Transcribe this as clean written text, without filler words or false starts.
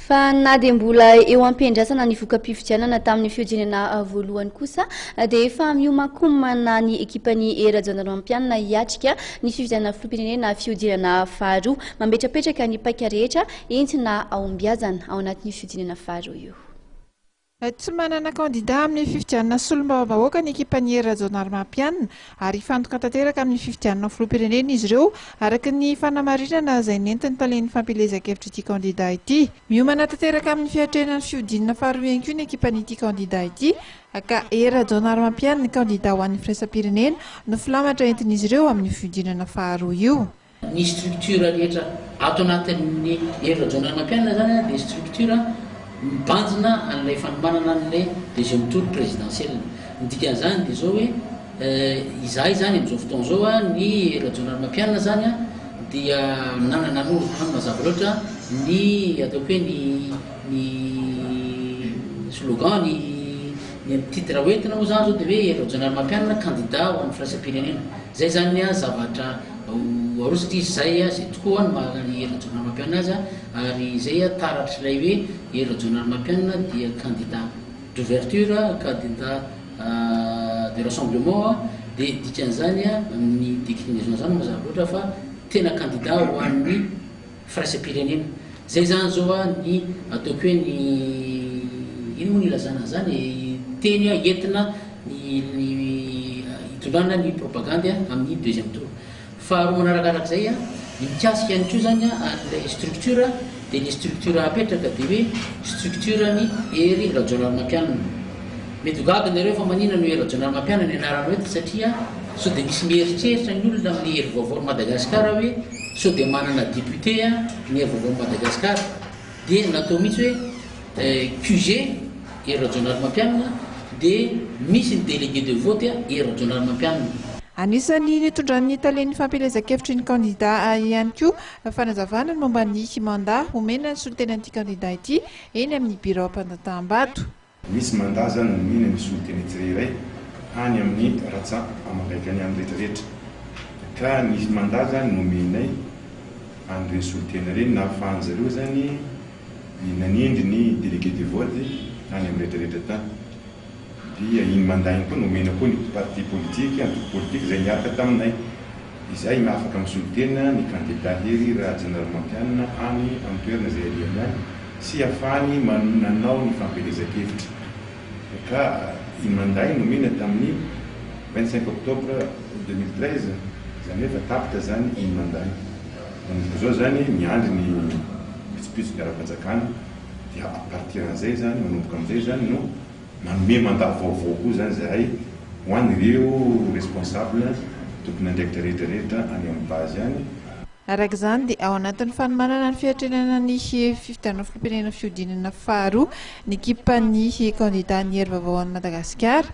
fa na dia mbola eo am-piandrasana ny voka-pifidianana tamin'ny fiodinana voalohany kosa dia efa miomankomana ny ekipan'ny era gendarme-pianina hiatrika ny fifidianana filoham-pirenena fiodinana faharoa mametrapetraka ny paika rehetra entina aombiazana ao anatin'ny fiodinana faharoa io. Tsy manana kandida amin'ny fifidianana solombavam-bahoaka ny ekipan'ny era gendarme-pianina ary fantoka tanteraka amin'ny fifidianana filoham-pirenena izy ireo araka ny fanamarinana izay nentiny talen'ny fampilezakevitra ity kandida ity. Miomana tanteraka amin'ny fiatrenan'ny fiodinana faharoa ihany koa ny ekipan'ity kandida ity ka era gendarme-pianina ny kandida ho an'ny firaisam-pirenena no filamatra entin'izy ireo amin'ny fiodinana faharoa io. Ny structure rehetra ato anatin'ny era gendarme-pianina zany dia structure mibanjina an'ilay fanomanana an'ilay deuxième tour présidentiel. Ny dikan'izany dia zao hoe izahay zany amin'izao fotoana zao ny era gendarme-pianina zany dia nanana an'olo mazava loatra ny ataoko hoe ny slogan ny titre hoentina moa zany zao dia hoe era gendarme-pianina candidat ho an'ny firaisam-pirenena. Zay zany zavatra aro satria zay zay tokoa ny mahany era gendarme-pianina azy ary zay taratra ilay hoe era gendarme-pianina dia candidat d'ouverture, candidat de rassemblement dia dikan'izany ny déclinaison zany mazava loatra fa tena candidat ho an'ny firaisam-pirenena. Zay zany zao ny ataoko hoe ny ino moa ny ilazana zany teny entina hitondrana ny propagande amin'ny deuxième tour. Faharoa manarakarak'izay ny mikasika ihany koa zany an'ilay structure dia ny structure apetraka dia hoe structure ny ery era gendarme-pianina. Mety ho gaga nareo fa manina no era gendarme-pianina ny anarana eto satria sao dia misy mieritreritra ny olona amin'ny hery vaovao Madagasikara hoe sao dia manana député ny hery vaovao Madagasikara dia natao mihitsy hoe QG era gendarme-pianina dia misy ny délégué de vote era gendarme-pianina. Anisany nitondran'ny talen'ny fampilezakevitry ny kandida ihany koa fanazavana ny momba ny mandat omena ny solotenan'ity kandida ity eny amin'ny bureau ampandataham-bato. Misy mandat zany nomena ny solotena tsirairay any amin'ny ratsa amakaiky any amin'ny rehetrarehetra ka ny mandat zany nomenay an'ireny solotena ireny na ahafahan'zareo zany nanindry ny délégué de vote any amin'ny rehetrarehetra tany. Dia iny mandat iny koa nomena koa ny parti politique antoko politique izay niaraka taminay. Izay mahafaka misolotena ny candidat hery raha gendarme-pianina any amin'ny toerana izay alihany any sy ahafahany nanao ny fampilezakevitra. Ka iny mandat iny nomena tamin'ny 25 octobre 2013 zany hoe efa tapitra zany iny mandat iny. Manomboka zao zany miandry ny pitsopitso ny ara-panjakana dia à partir an'izay zany manomboka amin'izay zany no manome mandat vaovao koa zany zahay ho an'ireo responsable tokony andraikitra rehetrarehetra any amin'ny base any. Araka izany dia ao anatin'ny fanomanana ny fiatrenana ny fifidianana filoham-pirenena fiodinana faharoa ny ekipan'ny candidat ny hery vaovao an'i Madagasikara